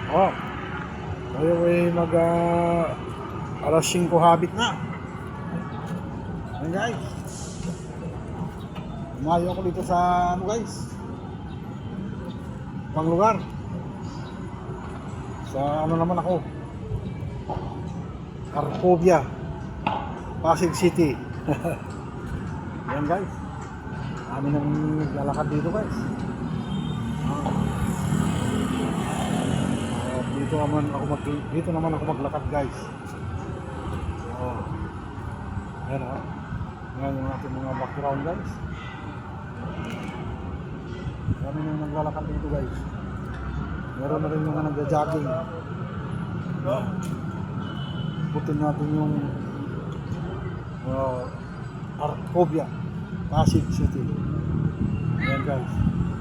Oh, tayo ay alas 5 habit na. Ayan guys. Umayo ako dito sa guys. Pang lugar. Sa naman ako. Arcovia, Pasig City. Ayan guys. Kami nang naglalakad dito guys. Dito naman ako maglakad guys. Oh. Ayan o. Ayan yung ating mga background guys. Kami nang naglalakad dito guys. Meron na rin mga nagja-jogging. Putin natin yung Arcovia, Pasig City. Ayan guys.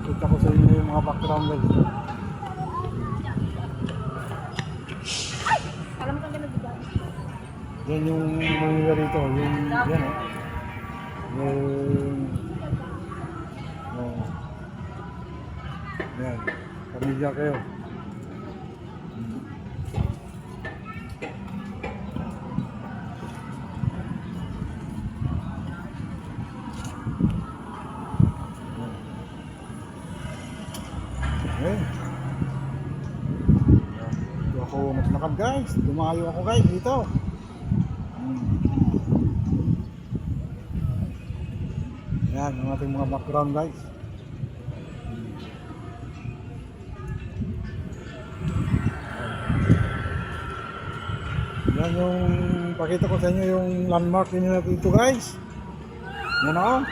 Kita ko sa inyo yung mga background guys. Alam ka na diba? Yan yung mga rito, yung yan yan, pamilya kayo. Okay. Dito ako maglakad guys, dumayo ako guys dito. Yan ang ating mga background guys. Yan yung pakita ko sa inyo yung landmark din nila dito guys. Yan o.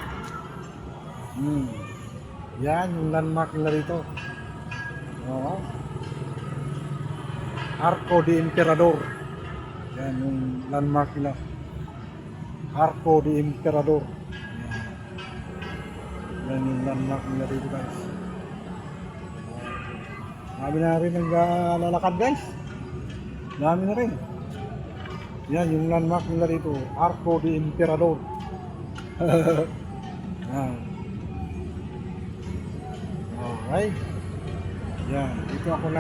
Yan yung landmark nila dito. Oo. Arco de Emperador. Yan yung landmark nila. Arco de Emperador. Yan yung landmark nila dito guys. Dami na rin naglalakad guys. Dami na rin. Yan yung landmark nila dito. Arco de Emperador. Alright. Yan. Dito ako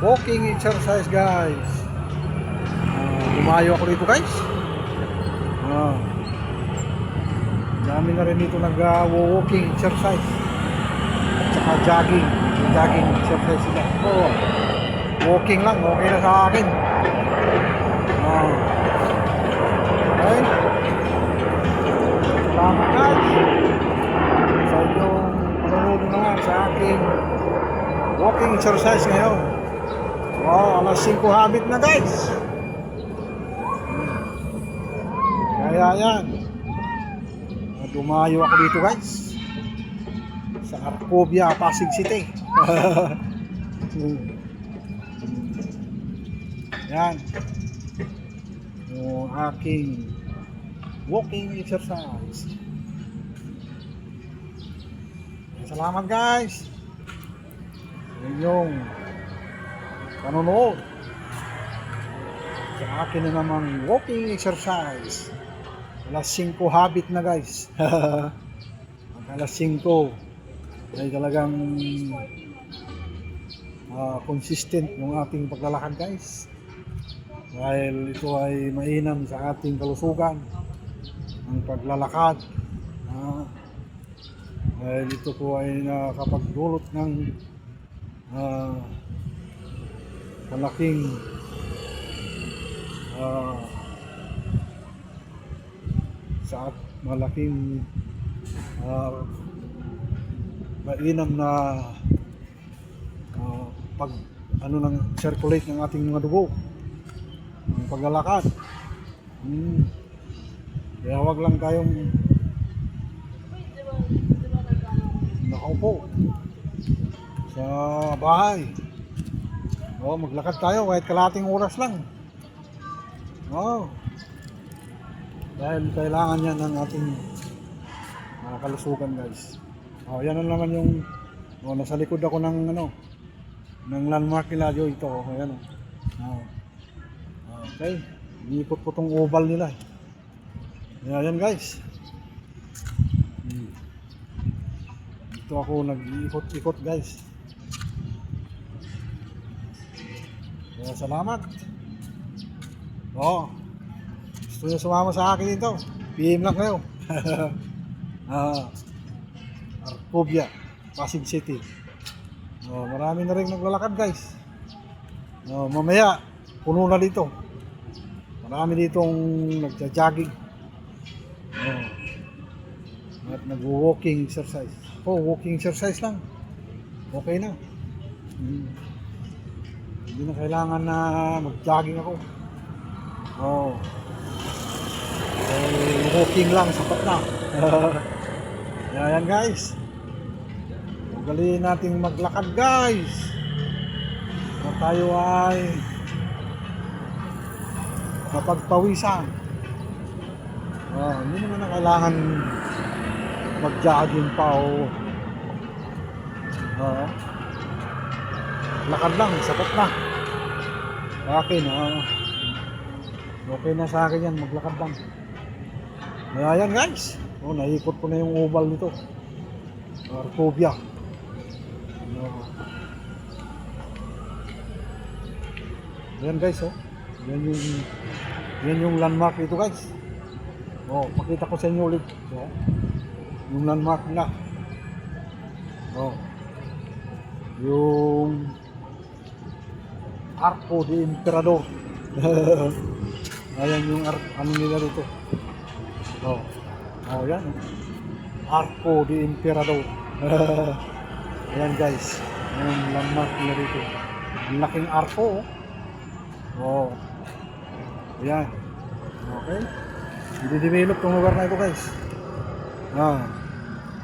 walking exercise guys. Lumayo ako dito guys. Dami na rin dito walking exercise at saka jogging exercise sila. Walking lang okay na sa akin. Okay, salamat guys sa inyong panonood naman sa aking walking exercise ngayon. Alas 5 habit na guys. Kaya yan, dumayo ako dito guys sa Arcovia, Pasig City. Yan yung aking walking exercise. Salamat guys sa inyong panonood sa akin na namang walking exercise. Alas 5 habit na guys. Alas 5 ay talagang consistent yung ating paglalakad guys, dahil ito ay mainam sa ating kalusugan ang paglalakad. Dahil ito po ay nakapagdulot ng malaking mainam na pag circulate ng ating mga dugo, ang paglalakad. Kaya wag lang tayong nakaupo sa bahay. Maglakad tayo kahit kalahating oras lang. Dahil kailangan yan ng ating kalusugan guys. Yan na naman yung nasa likod ako ng ng landmark nila dito. Ayan. Okay, iikot po tong oval nila. Ayan guys. Dito ako nag-iikot-ikot guys. Kaya salamat. Oo. Gusto nyo sumama sa akin dito? PM lang kayo. Arcovia, Pasig City. Marami na rin naglalakad guys. Mamaya, puno na dito. Marami ditong nagja-jogging. At nag-walking exercise. Walking exercise lang. Okay na. Hindi na kailangan na mag-jogging ako. Walking lang, sapat na. Yan guys. Ugaliin natin maglakad guys. Na tayo ay mapagpawisan. Hindi naman na kailangan mag-jogging pa o lakad lang, sapat na. Okay na sa akin yan, maglakad lang. Ayan guys. Naikot ko na yung oval nito. Arcovia. Ayan guys, yan yung landmark dito guys. Pakita ko sa inyo ulit. Yung landmark nila. Yung Arco de Emperador. Ayan yung ano nila dito. Yan. Arco de Emperador. Ayan guys. Yung landmark nila dito. Ang laking arco. Ayan. Okay. I-develop tong lugar na ito guys.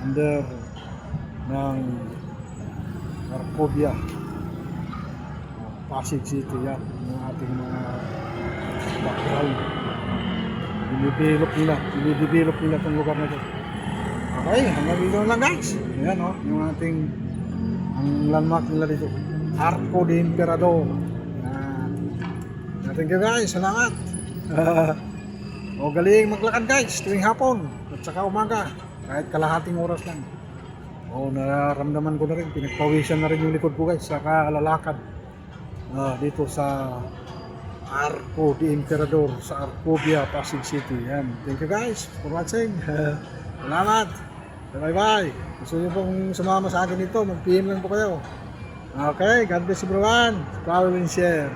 Under ng Arcovia, Pasig City. Yan yung ating mga background. Dinidevelop nila itong lugar na ito. Okay, hanggang dito lang guys. Ayan yung ating ang landmark nila dito, Arco de Emperador. Thank you guys, salamat. Galing maglakad guys tuwing hapon at saka umaga, kahit kalahating oras lang. Nararamdaman ko na rin, pinagpawisan na rin yung likod ko guys sa kalalakad dito sa Arco de Emperador sa Arcovia, Pasig City. Yan. Thank you guys for watching. Salamat. Bye bye. Gusto nyo pong sumama sa akin dito, mag-PM lang po kayo. Okay, God bless everyone. Follow and share.